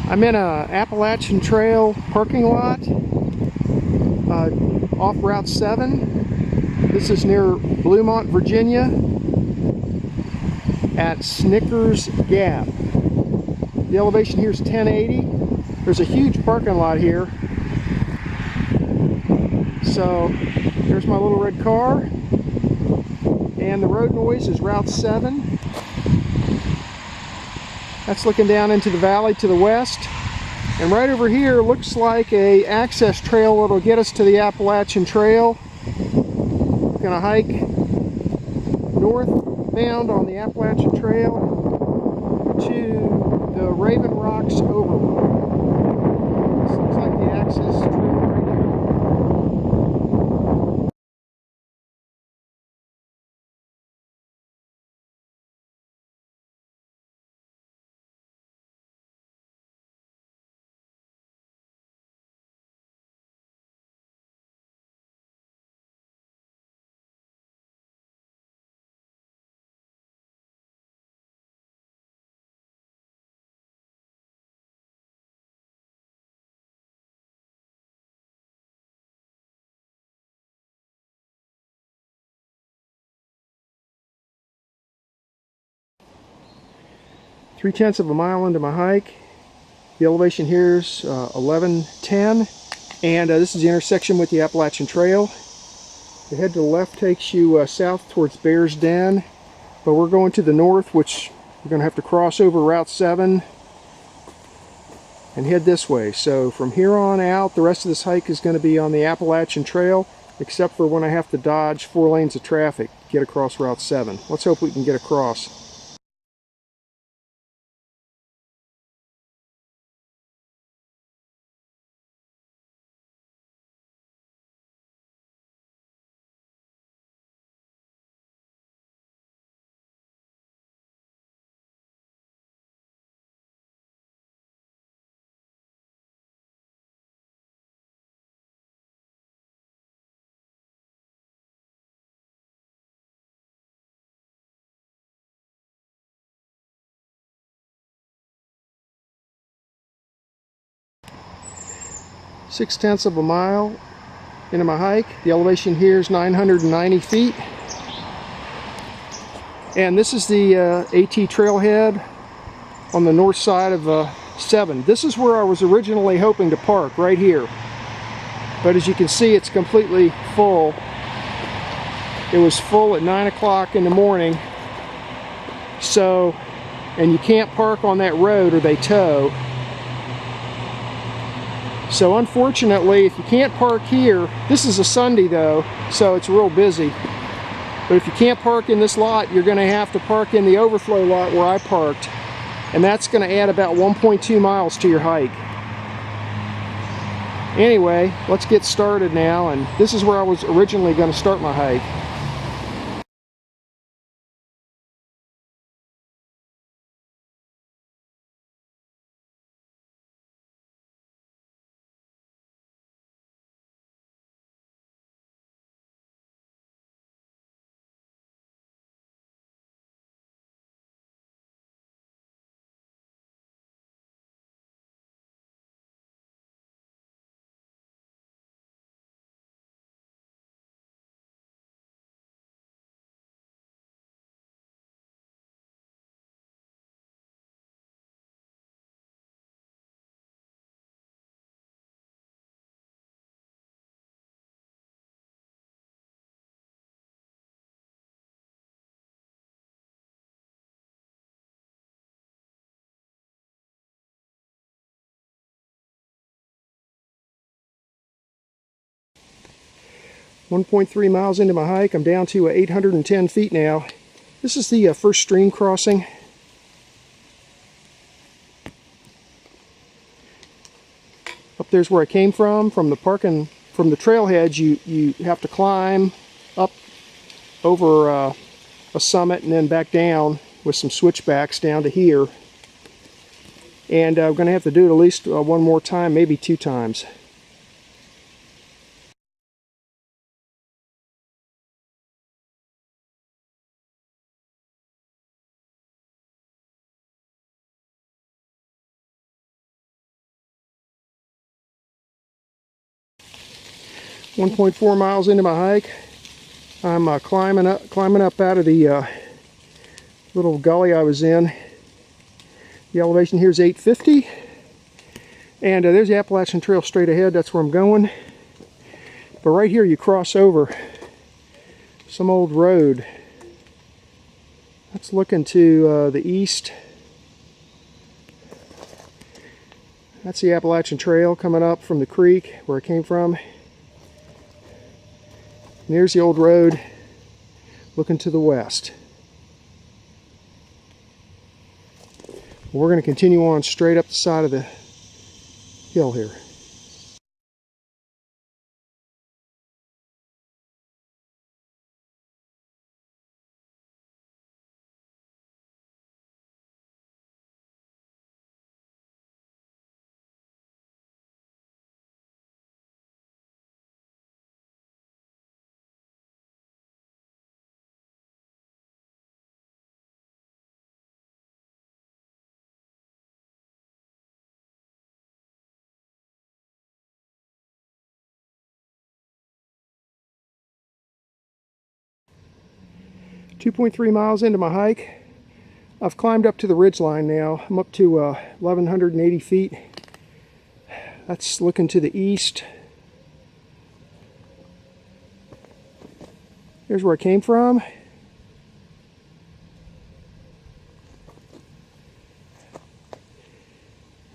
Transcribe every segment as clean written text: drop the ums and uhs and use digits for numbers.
I'm in a Appalachian Trail parking lot off Route 7. This is near Bluemont, Virginia at Snickers Gap. The elevation here is 1080. There's a huge parking lot here. So there's my little red car, and the road noise is Route 7. That's looking down into the valley to the west. And right over here looks like a access trail that'll get us to the Appalachian Trail. We're gonna hike northbound on the Appalachian Trail to the Raven Rocks Overlook. This looks like the access trail right here. Three-tenths of a mile into my hike. The elevation here is 1110, and this is the intersection with the Appalachian Trail. The head to the left takes you south towards Bear's Den, but we're going to the north, which we're going to have to cross over Route 7 and head this way. So from here on out, the rest of this hike is going to be on the Appalachian Trail, except for when I have to dodge 4 lanes of traffic to get across Route 7. Let's hope we can get across. Six-tenths of a mile into my hike. The elevation here is 990 feet. And this is the AT trailhead on the north side of 7. This is where I was originally hoping to park, right here. But as you can see, it's completely full. It was full at 9 o'clock in the morning. So, and you can't park on that road or they tow. So unfortunately, if you can't park here, this is a Sunday though, so it's real busy. But if you can't park in this lot, you're going to have to park in the overflow lot where I parked. And that's going to add about 1.2 miles to your hike. Anyway, let's get started now, and this is where I was originally going to start my hike. .3 miles into my hike, I'm down to 810 feet now. This is the first stream crossing. Up there's where I came from the parking, from the trailheads. You have to climb up over a summit and then back down with some switchbacks down to here. And I'm going to have to do it at least one more time, maybe 2 times. 1.4 miles into my hike. I'm climbing up out of the little gully I was in. The elevation here is 850. And there's the Appalachian Trail straight ahead. That's where I'm going. But right here you cross over some old road. That's looking to the east. That's the Appalachian Trail coming up from the creek where I came from. And there's the old road looking to the west. We're going to continue on straight up the side of the hill here. .3 miles into my hike. I've climbed up to the ridge line now. I'm up to 1,180 feet. That's looking to the east. Here's where I came from.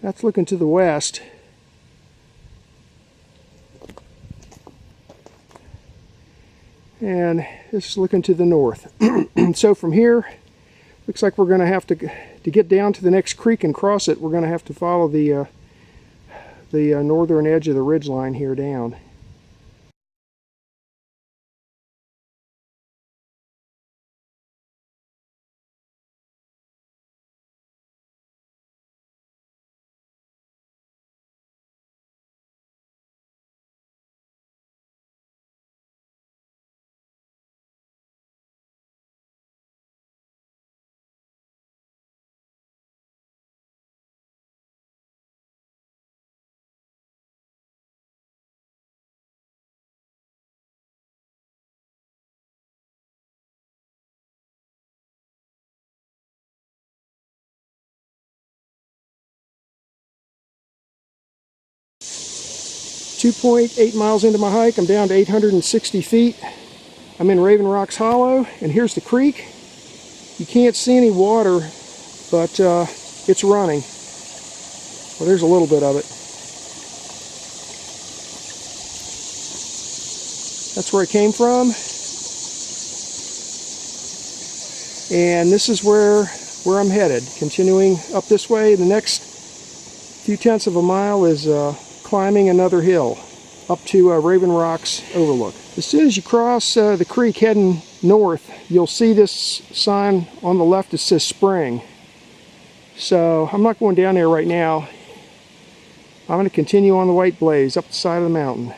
That's looking to the west. And this is looking to the north. So from here, looks like we're going to have to get down to the next creek and cross it. We're going to have to follow the northern edge of the ridge line here down. .8 miles into my hike, I'm down to 860 feet. I'm in Raven Rocks Hollow, and here's the creek. You can't see any water, but it's running. Well, there's a little bit of it. That's where I came from. And this is where I'm headed. Continuing up this way, the next few tenths of a mile is climbing another hill up to Raven Rocks Overlook. As soon as you cross the creek heading north, you'll see this sign on the left that says spring. So I'm not going down there right now. I'm going to continue on the White Blaze up the side of the mountain.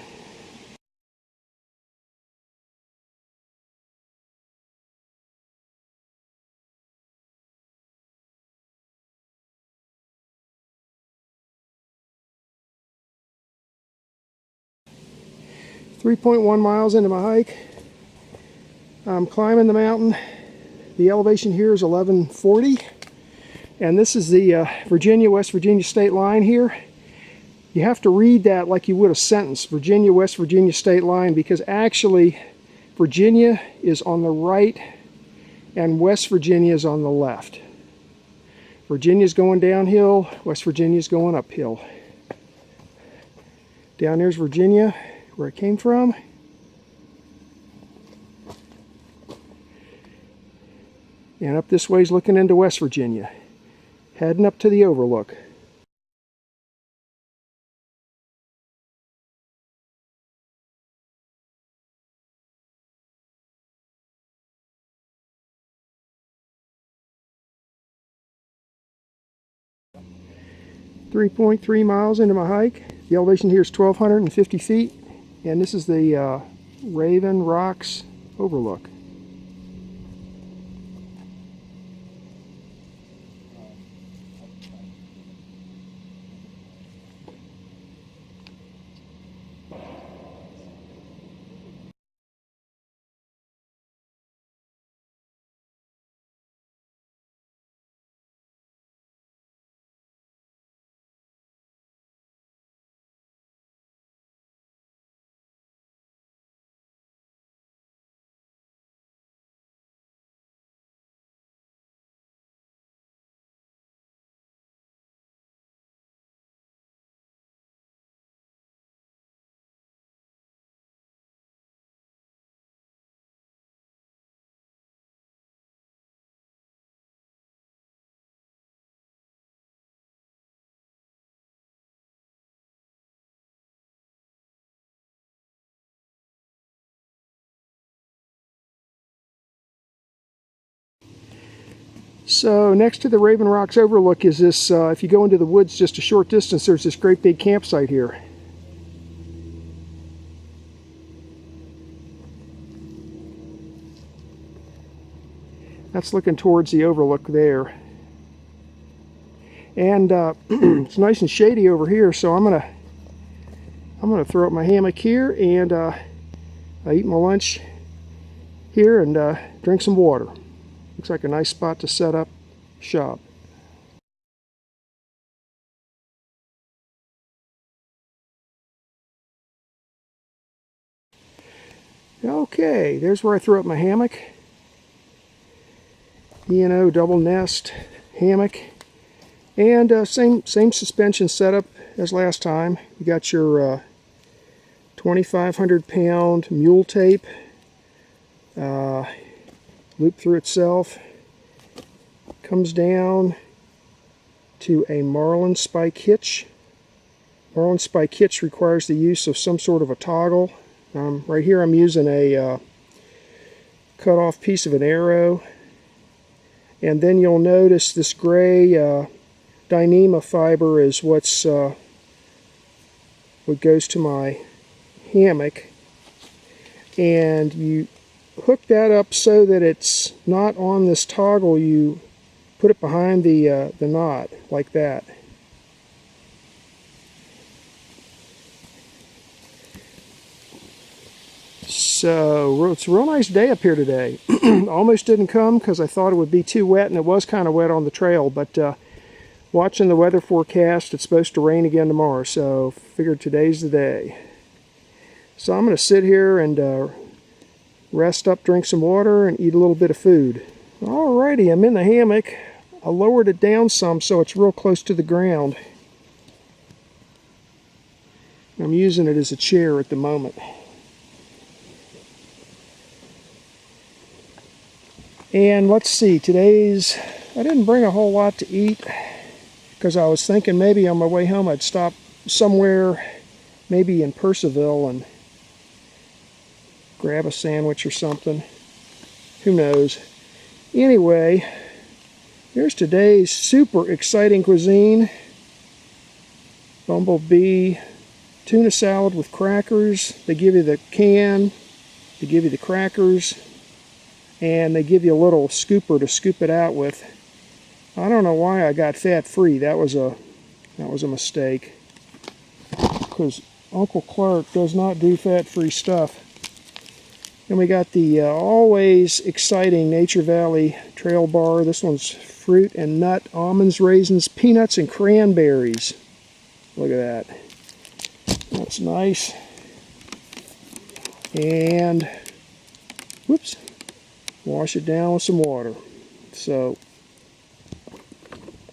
.1 miles into my hike. I'm climbing the mountain. The elevation here is 1140. And this is the West Virginia state line here. You have to read that like you would a sentence, West Virginia state line, because actually Virginia is on the right and West Virginia is on the left. Virginia's going downhill, West Virginia's going uphill. Down there's Virginia, where I came from. And up this way is looking into West Virginia, heading up to the Overlook. .3 miles into my hike. The elevation here is 1,250 feet. And this is the Raven Rocks Overlook. So next to the Raven Rocks Overlook is this, if you go into the woods just a short distance, there's this great big campsite here. That's looking towards the overlook there. And it's nice and shady over here, so I'm gonna throw up my hammock here, and I eat my lunch here and drink some water. Looks like a nice spot to set up shop. Okay, there's where I threw up my hammock. E&O double nest hammock, and same suspension setup as last time. You got your 2,500 pound mule tape, loop through itself, comes down to a marlin spike hitch. Marlin spike hitch requires the use of some sort of a toggle. Right here I'm using a cut off piece of an arrow. And then you'll notice this gray Dyneema fiber is what goes to my hammock. And you hook that up so that it's not on this toggle. You put it behind the knot like that. So it's a real nice day up here today. Almost didn't come because I thought it would be too wet, and it was kind of wet on the trail, but watching the weather forecast, it's supposed to rain again tomorrow, so figured today's the day. So I'm going to sit here and rest up, drink some water, and eat a little bit of food. Alrighty, I'm in the hammock. I lowered it down some so it's real close to the ground. I'm using it as a chair at the moment. And let's see, I didn't bring a whole lot to eat because I was thinking maybe on my way home I'd stop somewhere, maybe in Percival, and grab a sandwich or something. Who knows? Anyway, here's today's super exciting cuisine. Bumblebee tuna salad with crackers. They give you the can, they give you the crackers, and they give you a little scooper to scoop it out with. I don't know why I got fat-free. That was a mistake, because Uncle Clark does not do fat-free stuff. And we got the always exciting Nature Valley Trail Bar. This one's fruit and nut, almonds, raisins, peanuts, and cranberries. Look at that. That's nice. And, whoops, wash it down with some water. So,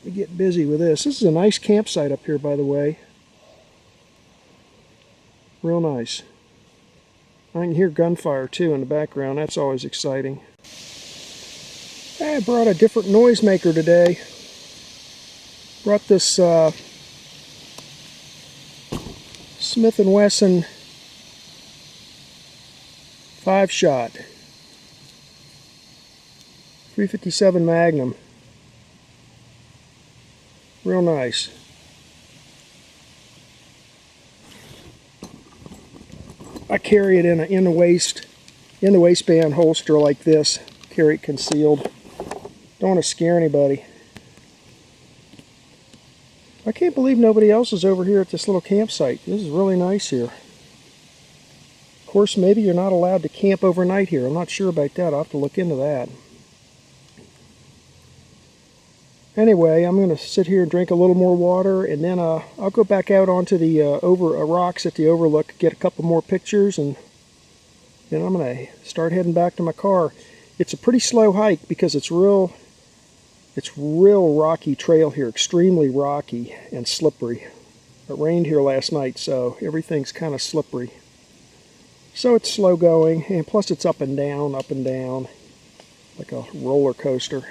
we get busy with this. This is a nice campsite up here, by the way. Real nice. I can hear gunfire too in the background. That's always exciting. I brought a different noisemaker today. Brought this Smith & Wesson 5-shot 357 Magnum. Real nice. I carry it in the waistband holster like this. Carry it concealed. Don't want to scare anybody. I can't believe nobody else is over here at this little campsite. This is really nice here. Of course, maybe you're not allowed to camp overnight here. I'm not sure about that. I'll have to look into that. Anyway, I'm going to sit here and drink a little more water, and then I'll go back out onto the rocks at the overlook, get a couple more pictures, and then I'm going to start heading back to my car. It's a pretty slow hike because it's real rocky trail here, extremely rocky and slippery. It rained here last night, so everything's kind of slippery. So it's slow going, and plus it's up and down, like a roller coaster.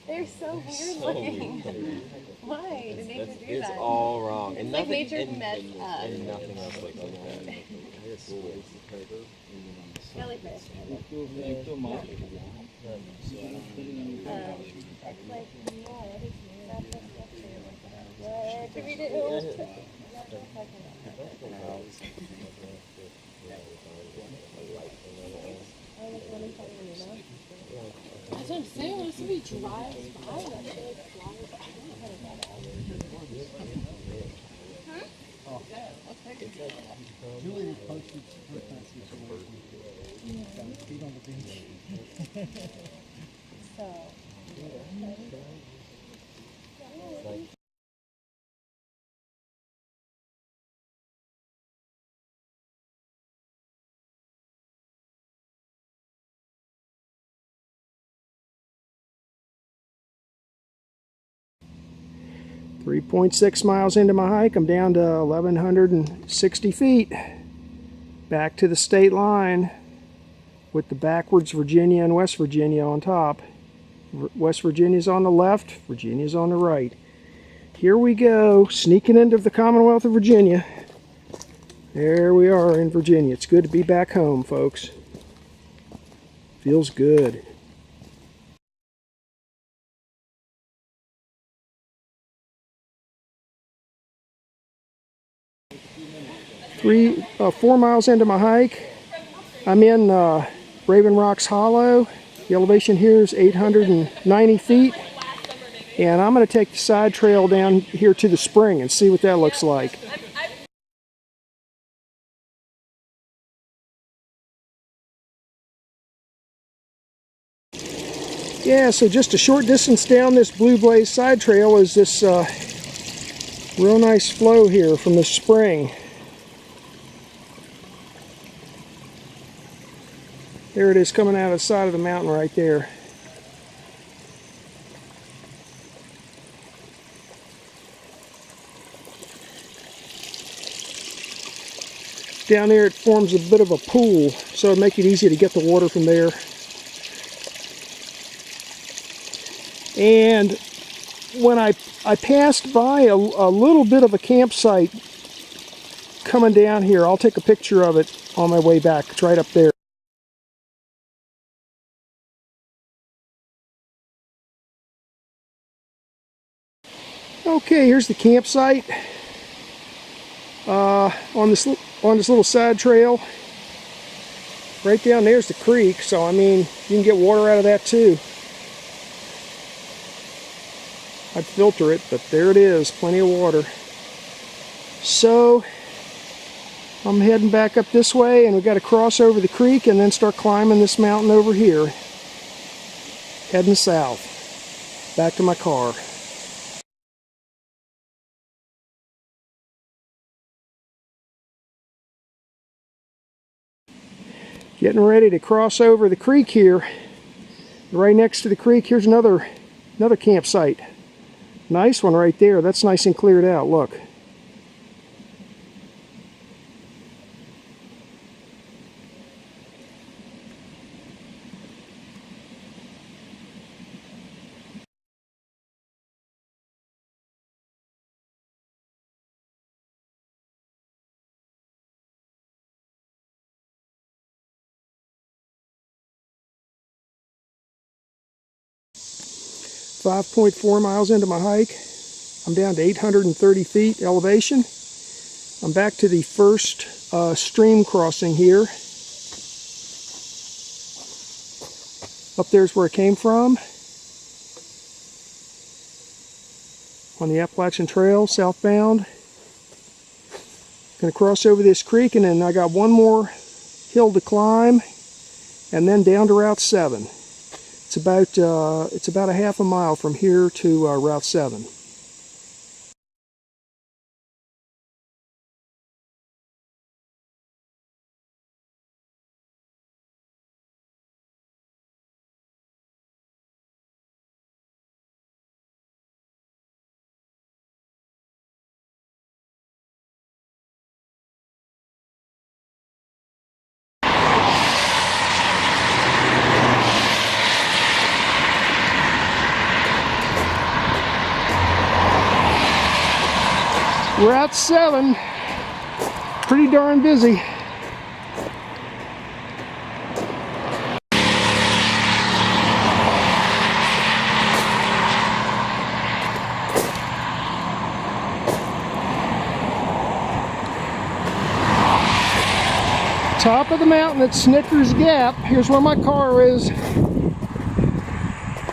They're so weird looking. Why did nature do It's that? all wrong. And Like nothing, nature messed up. and nothing else looks like that. Jellyfish. Like mud. What? To read it. That's what I'm saying. When somebody drives by, that shit flies by. Julie posted her situation. Feet on the beach. So. 3.6 miles into my hike, I'm down to 1,160 feet. Back to the state line with the backwards Virginia and West Virginia on top. West Virginia's on the left, Virginia's on the right. Here we go, sneaking into the Commonwealth of Virginia. There we are in Virginia. It's good to be back home, folks. Feels good. Four miles into my hike, I'm in Raven Rocks Hollow. The elevation here is 890 feet. And I'm going to take the side trail down here to the spring and see what that looks like. Yeah, so just a short distance down this Blue Blaze side trail is this real nice flow here from the spring. There it is coming out of the side of the mountain right there. Down there it forms a bit of a pool, so it'll make it easy to get the water from there. And when I passed by a little bit of a campsite coming down here, I'll take a picture of it on my way back. It's right up there. Okay, here's the campsite on this little side trail. Right down there's the creek, so I mean you can get water out of that too. I'd filter it, but there it is, plenty of water. So I'm heading back up this way, and we've got to cross over the creek and then start climbing this mountain over here. Heading south, back to my car. Getting ready to cross over the creek here. Right next to the creek, here's another campsite. Nice one right there. That's nice and cleared out. Look. .4 miles into my hike. I'm down to 830 feet elevation. I'm back to the first stream crossing here. Up there's where it came from. On the Appalachian Trail, southbound. Gonna cross over this creek, and then I got one more hill to climb, and then down to Route 7. It's about a half a mile from here to Route 7. Route 7, pretty darn busy. Top of the mountain at Snickers Gap. Here's where my car is.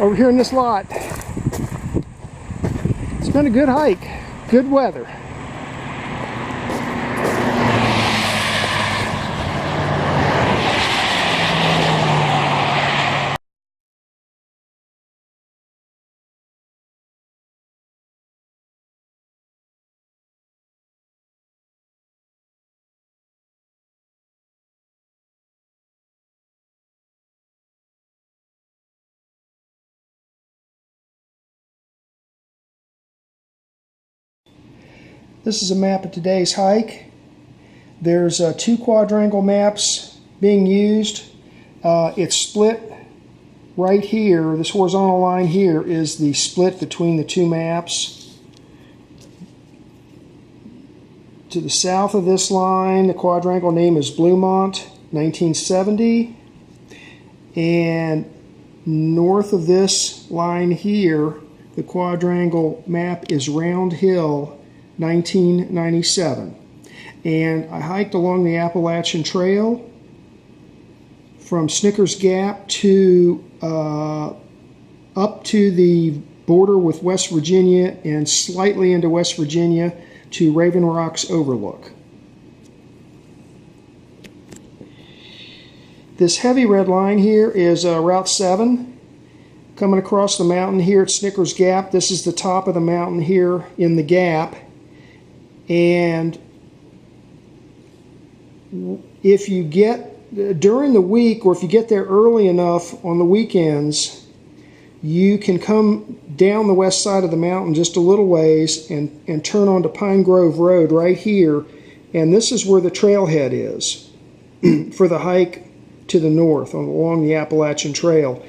Over here in this lot. It's been a good hike. Good weather. This is a map of today's hike. There's 2 quadrangle maps being used. It's split right here. This horizontal line here is the split between the 2 maps. To the south of this line, the quadrangle name is Bluemont, 1970. And north of this line here, the quadrangle map is Round Hill, 1997. And I hiked along the Appalachian Trail from Snickers Gap to up to the border with West Virginia and slightly into West Virginia to Raven Rocks Overlook. This heavy red line here is Route 7 coming across the mountain here at Snickers Gap. This is the top of the mountain here in the gap. And if you get during the week, or if you get there early enough on the weekends, you can come down the west side of the mountain just a little ways and turn onto Pine Grove Road right here. And this is where the trailhead is for the hike to the north along the Appalachian Trail.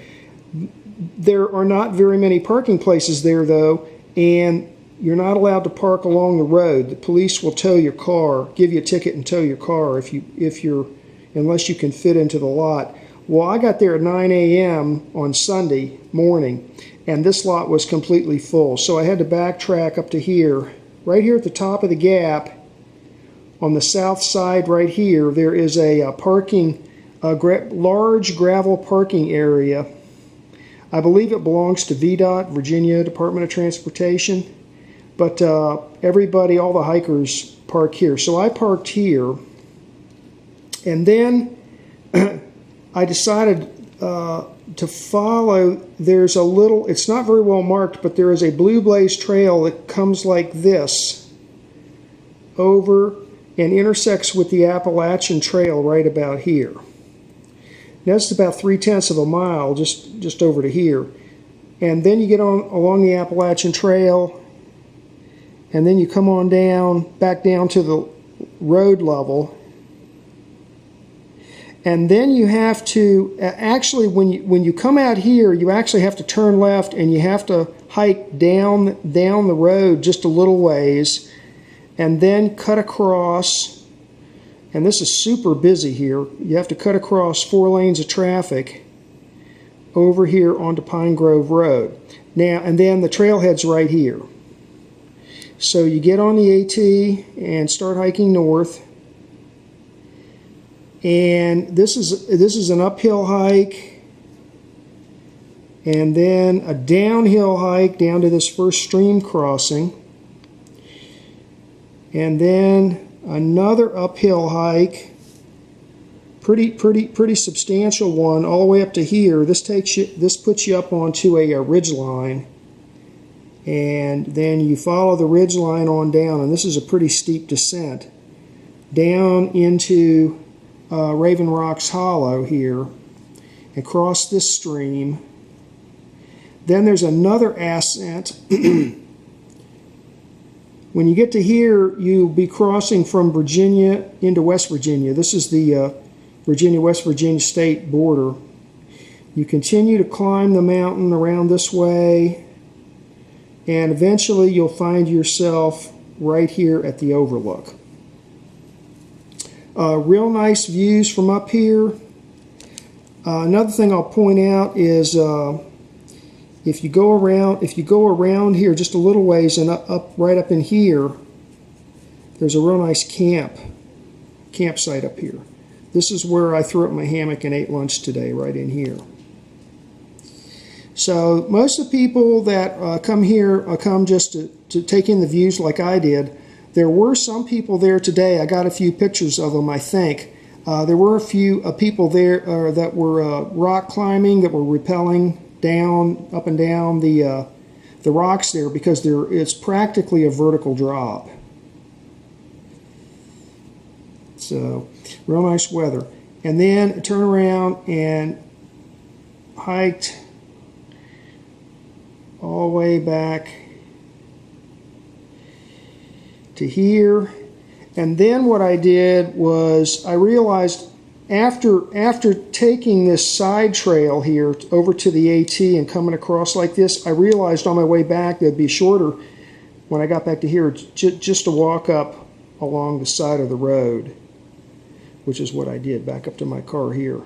There are not very many parking places there though, and you're not allowed to park along the road. The police will tow your car, give you a ticket and tow your car unless you can fit into the lot. Well, I got there at 9 a.m. on Sunday morning, and this lot was completely full. So I had to backtrack up to here. Right here at the top of the gap, on the south side right here, there is a large gravel parking area. I believe it belongs to VDOT, Virginia Department of Transportation. But everybody, all the hikers park here. So I parked here. And then I decided to follow. There's a little, it's not very well marked, but there is a Blue Blaze trail that comes like this over and intersects with the Appalachian Trail right about here. That's about 3/10 of a mile just over to here. And then you get on along the Appalachian Trail, and then you come on down, back down to the road level. And then you have to, actually when you come out here, you actually have to turn left and you have to hike down the road just a little ways and then cut across, and this is super busy here. You have to cut across 4 lanes of traffic over here onto Pine Grove Road. Now, and then the trailhead's right here. So you get on the AT and start hiking north, and this is an uphill hike, and then a downhill hike down to this first stream crossing, and then another uphill hike, pretty substantial one, all the way up to here. This puts you up onto a ridge line. And then you follow the ridge line on down, and this is a pretty steep descent down into Raven Rocks Hollow here, and cross this stream. Then there's another ascent. When you get to here, you'll be crossing from Virginia into West Virginia. This is the Virginia-West Virginia state border. You continue to climb the mountain around this way, and eventually you'll find yourself right here at the overlook. Real nice views from up here. Another thing I'll point out is if you go around here just a little ways and right up in here, there's a real nice campsite up here. This is where I threw up my hammock and ate lunch today, right in here. So most of the people that come here come just to take in the views like I did. There were some people there today. I got a few pictures of them, I think. There were a few people there that were rock climbing, that were rappelling down, up and down the rocks there, because it's practically a vertical drop. So, real nice weather. And then turn around and hiked all the way back to here. And then what I did was I realized after taking this side trail here over to the AT and coming across like this, I realized on my way back that it'd be shorter when I got back to here just to walk up along the side of the road, which is what I did, back up to my car here.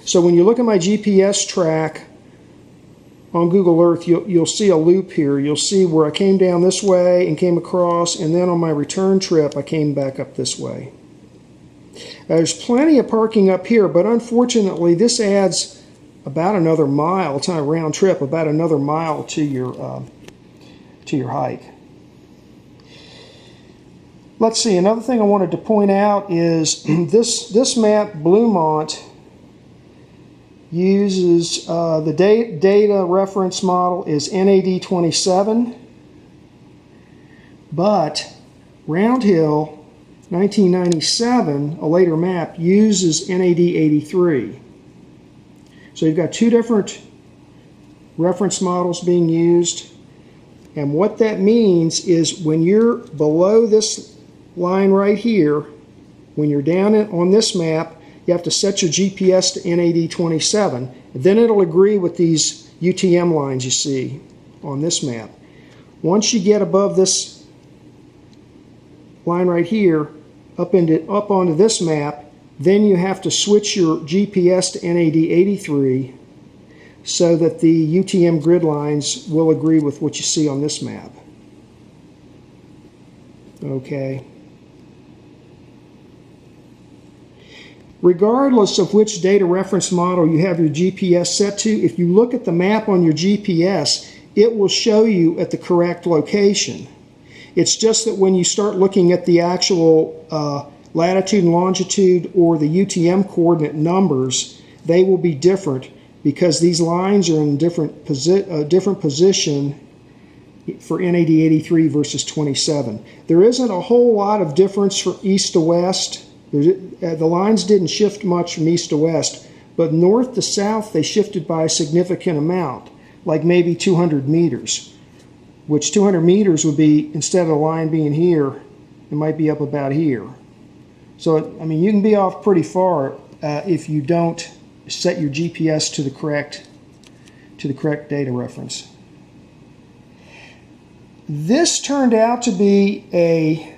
So when you look at my GPS track on Google Earth, you'll see a loop here. You'll see where I came down this way and came across, and then on my return trip I came back up this way. There's plenty of parking up here, but unfortunately this adds about another mile. It's not a round trip, about another mile to your hike. Let's see, another thing I wanted to point out is this map, Bluemont, uses the data reference model is NAD 27, but Round Hill 1997, a later map, uses NAD 83. So you've got two different reference models being used, and what that means is when you're below this line right here, when you're down on this map, you have to set your GPS to NAD 27. Then it'll agree with these UTM lines you see on this map. Once you get above this line right here, up onto this map, then you have to switch your GPS to NAD 83 so that the UTM grid lines will agree with what you see on this map. Okay. Regardless of which data reference model you have your GPS set to, if you look at the map on your GPS, it will show you at the correct location. It's just that when you start looking at the actual latitude and longitude or the UTM coordinate numbers, they will be different because these lines are in different position for NAD 83 versus 27. There isn't a whole lot of difference from east to west. The lines didn't shift much from east to west, but north to south they shifted by a significant amount, like maybe 200 meters, which 200 meters would be, instead of the line being here, it might be up about here. So, I mean, you can be off pretty far if you don't set your GPS to the correct data reference. This turned out to be a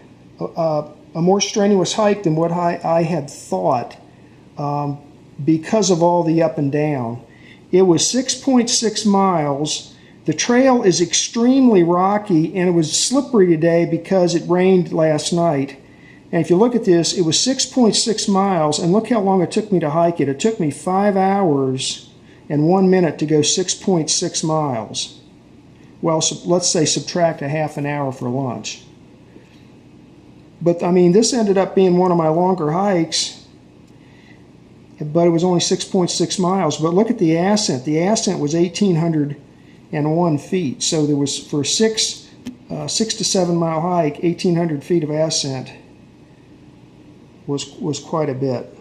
more strenuous hike than what I had thought because of all the up and down. It was 6.6 miles. The trail is extremely rocky, and it was slippery today because it rained last night. And if you look at this, it was 6.6 miles, and look how long it took me to hike it. It took me 5 hours and 1 minute to go 6.6 miles. Well, let's say subtract a half an hour for lunch. But, I mean, this ended up being one of my longer hikes, but it was only 6.6 miles. But look at the ascent. The ascent was 1,801 feet. So there was, for a 6 to 7 mile hike, 1,800 feet of ascent was quite a bit.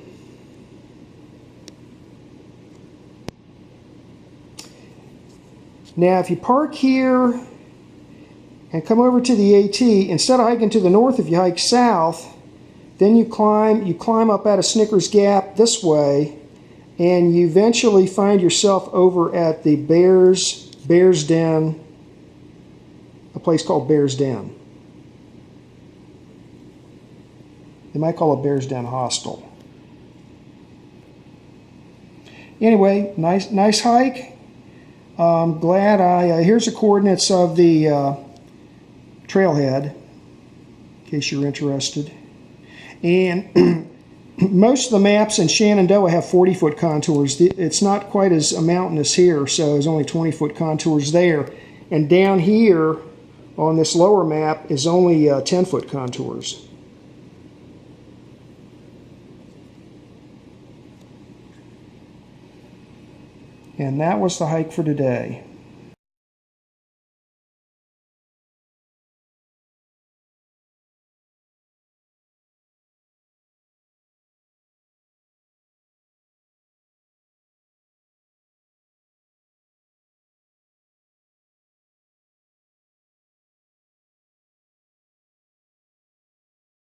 Now, if you park here and come over to the AT, instead of hiking to the north, if you hike south, then you climb up out of Snickers Gap this way, and you eventually find yourself over at the Bear's Den, a place called Bear's Den. They might call it Bears Den Hostel. Anyway, nice hike. Glad here's the coordinates of the trailhead, in case you're interested. And most of the maps in Shenandoah have 40-foot contours. It's not quite as mountainous here, so there's only 20-foot contours there. And down here on this lower map is only 10-foot contours. And that was the hike for today.